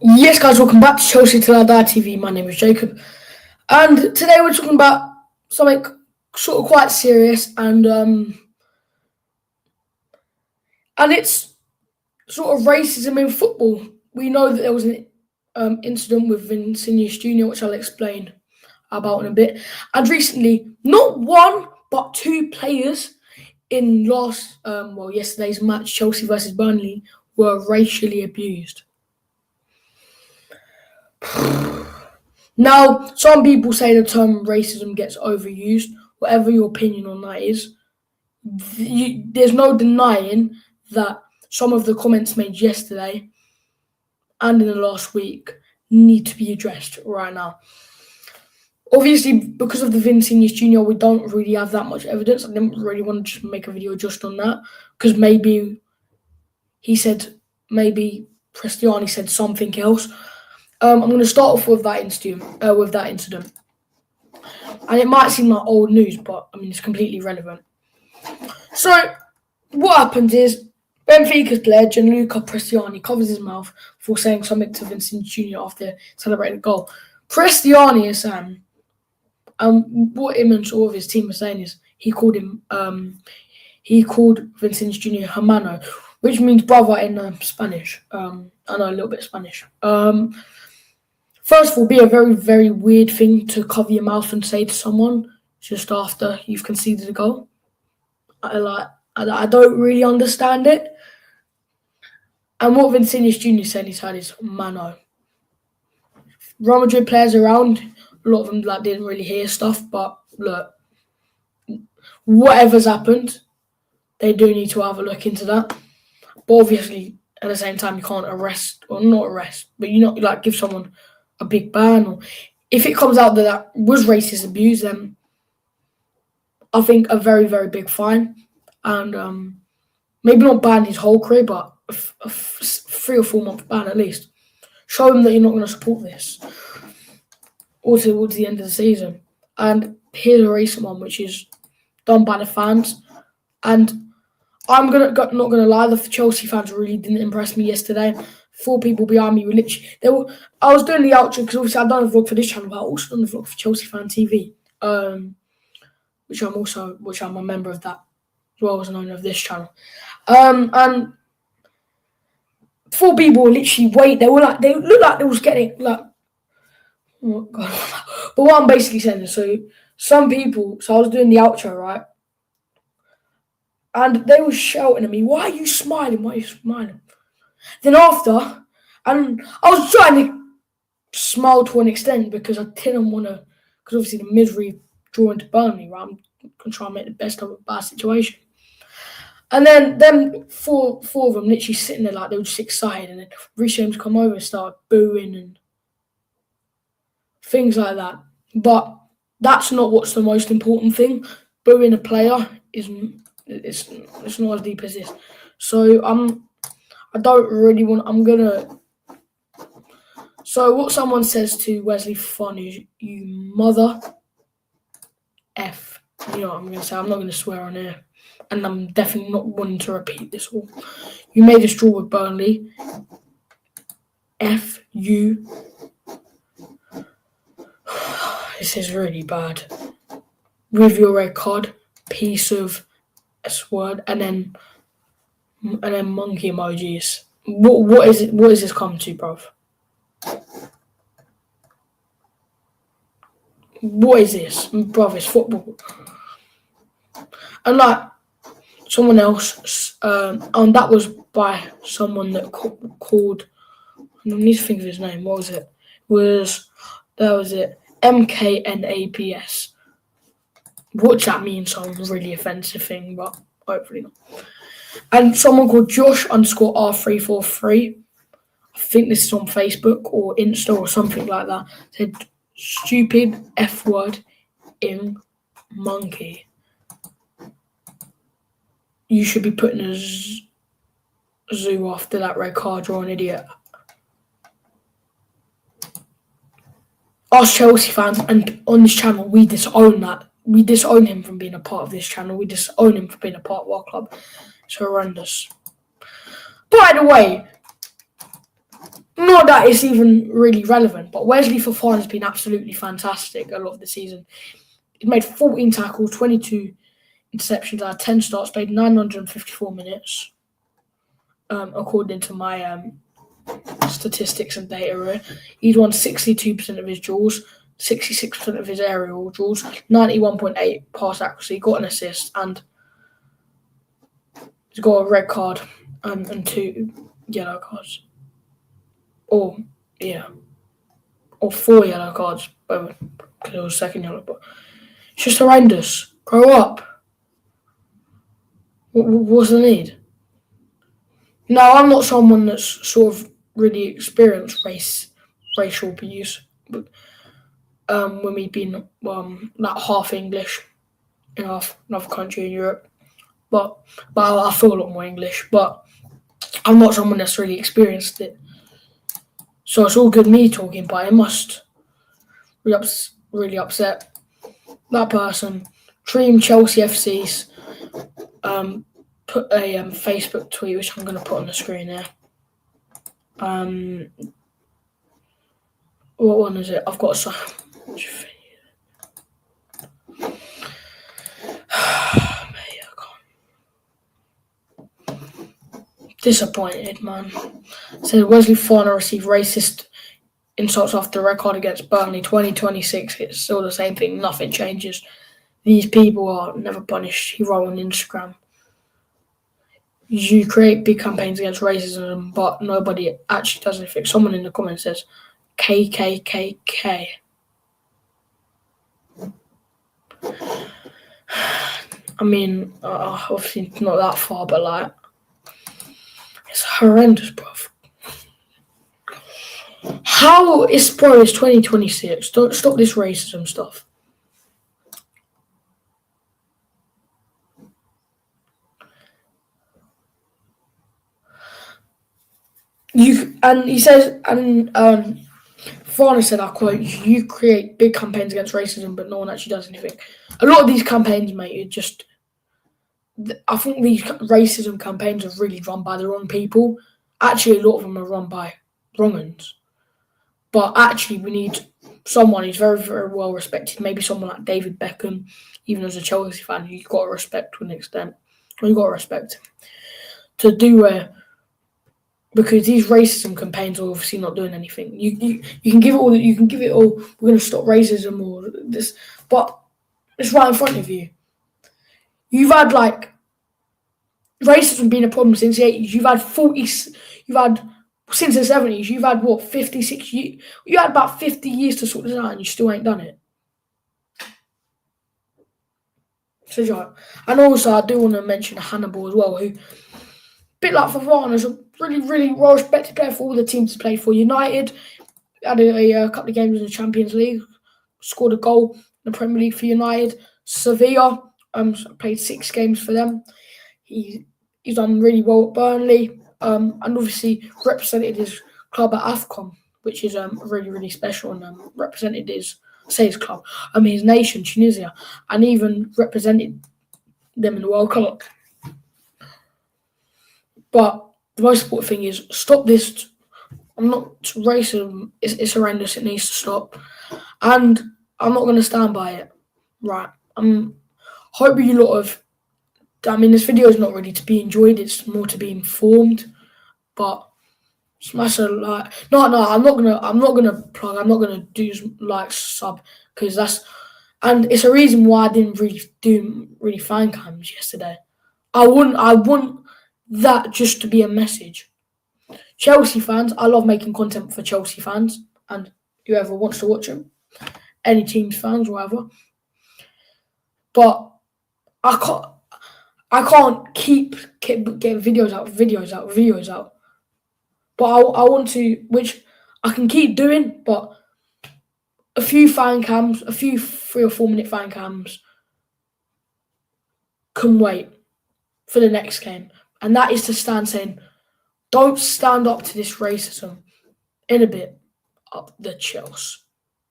Yes, guys, welcome back to Chelsea Till I Die TV. My name is Jacob, and today we're talking about something sort of quite serious, and it's sort of racism in football. We know that there was an incident with Vinicius Jr., which I'll explain about in a bit, and recently, not one but two players in yesterday's match, Chelsea versus Burnley, were racially abused. Now, some people say the term racism gets overused. Whatever your opinion on that is, there's no denying that some of the comments made yesterday and in the last week need to be addressed right now. Obviously, because of the Vinicius Jr., we don't really have that much evidence. I didn't really want to just make a video just on that because maybe Cristiani said something else. I'm going to start off with that incident. And it might seem like old news, but I mean, it's completely relevant. So, what happens is Benfica's player, Gianluca Cristiani, covers his mouth for saying something to Vincent Jr. after celebrating a goal. Cristiani is saying, what him and sort of his team were saying is he called Vincent Jr. hermano, which means brother in Spanish. I know a little bit of Spanish. First of all, be a very, very weird thing to cover your mouth and say to someone just after you've conceded a goal. I don't really understand it. And what Vinicius Jr. said inside is mano. Real Madrid players around, a lot of them didn't really hear stuff, but look, whatever's happened, they do need to have a look into that. But obviously, at the same time, you can't but give someone a big ban, or if it comes out that was racist abuse, then I think a very, very big fine, and maybe not ban his whole career, but a 3 or 4 month ban at least. Show him that you're not going to support this, or towards the end of the season. And here's a recent one, which is done by the fans, and I'm not gonna lie, the Chelsea fans really didn't impress me yesterday. 4 people behind me were literally. I was doing the outro because obviously I've done a vlog for this channel, but I also done a vlog for Chelsea Fan TV, which I'm a member of that as well as an owner of this channel. And 4 people were literally they looked like they was getting oh God. But what I'm basically saying is, so I was doing the outro, right? And they were shouting at me, why are you smiling? Why are you smiling? Then after, and I was trying to smile to an extent because I didn't want to, because obviously the Mejiri drawing to Burnley, right? I'm going to try and make the best of a bad situation. And then them four of them literally sitting there like they were just excited, and then Vinicius come over and start booing and things like that. But that's not what's the most important thing. Booing a player isn't. It's not as deep as this. So I don't really want. So what someone says to Wesley Fofana is, you mother F. You know what I'm going to say. I'm not going to swear on here, and I'm definitely not wanting to repeat this all. You made a draw with Burnley. F you. This is really bad. With your red card, piece of S-word, and then monkey emojis. What is it? What is this come to, bruv? What is this, bruv? It's football. And someone else, and that was by someone that called. I need to think of his name. What was it? That was it. MKNAPS. What does that mean? Some really offensive thing, but hopefully not. And someone called Josh_R343, I think this is on Facebook or Insta or something like that, said stupid F word in monkey. You should be putting a zoo after that red card, you're an idiot. Us Chelsea fans, and on this channel, we disown that. We disown him from being a part of this channel. We disown him for being a part of our club. It's horrendous. By the way, Not that it's even really relevant, but Wesley Fofana has been absolutely fantastic a lot of the season. He's made 14 tackles, 22 interceptions out of 10 starts, played 954 minutes, according to my statistics and data. He's won 62% of his duels, 66% of his aerial duels, 91.8 pass accuracy, got an assist, and he's got a red card and 2 yellow cards. Or 4 yellow cards, because it was second yellow. But it's just horrendous. Grow up. What's the need? Now, I'm not someone that's sort of really experienced racial abuse. But, when we've been like half English in half another country in Europe, but I feel a lot more English. But I'm not someone that's really experienced it. So it's all good me talking, but it must really upset that person. Dream Chelsea FC's put a Facebook tweet, which I'm going to put on the screen there. What one is it? I've got so much. Disappointed, man. Said Wesley Fofana received racist insults after the red card against Burnley. 2026, it's still the same thing. Nothing changes. These people are never punished. He wrote on Instagram. You create big campaigns against racism, but nobody actually does anything. Someone in the comments says KKKK. I mean, obviously not that far, but like, it's horrendous, bruv. How is 2026? Don't stop this racism stuff. He says, Fofana said, I quote, you create big campaigns against racism, but no one actually does anything. A lot of these campaigns, mate, I think these racism campaigns are really run by the wrong people. Actually, a lot of them are run by wrong uns. But actually, we need someone who's very, very well respected. Maybe someone like David Beckham, even as a Chelsea fan, you've got to respect to an extent. You've got to respect him. To do because these racism campaigns are obviously not doing anything. You can give it all. You can give it all. We're going to stop racism or this, but it's right in front of you. You've had like racism being a problem since the 80s. You've had since the 70s. You've had what 56 years. You had about 50 years to sort this out, and you still ain't done it. So, and also I do want to mention Hannibal as well, who, a bit like Fofana, is a really, really well-respected player for all the teams he's played for. United had a couple of games in the Champions League, scored a goal in the Premier League for United. Sevilla played 6 games for them. He's done really well at Burnley, and obviously represented his club at AFCON, which is really, really special, and represented his club, his nation, Tunisia, and even represented them in the World Cup. But the most important thing is stop this. I'm not racism. It's horrendous. It needs to stop, and I'm not going to stand by it. Right. Hope you lot of. This video is not really to be enjoyed. It's more to be informed. But smash a like. No. I'm not gonna plug. I'm not gonna do like sub because that's. And it's a reason why I didn't really do fan cams yesterday. I want that just to be a message. Chelsea fans, I love making content for Chelsea fans and whoever wants to watch them. Any team's fans, whatever. But I can't keep getting videos out. But I want to, which I can keep doing, but a few fan cams, a few 3 or 4 minute fan cams can wait for the next game. And that is to stand saying, don't stand up to this racism in a bit up the Chelsea.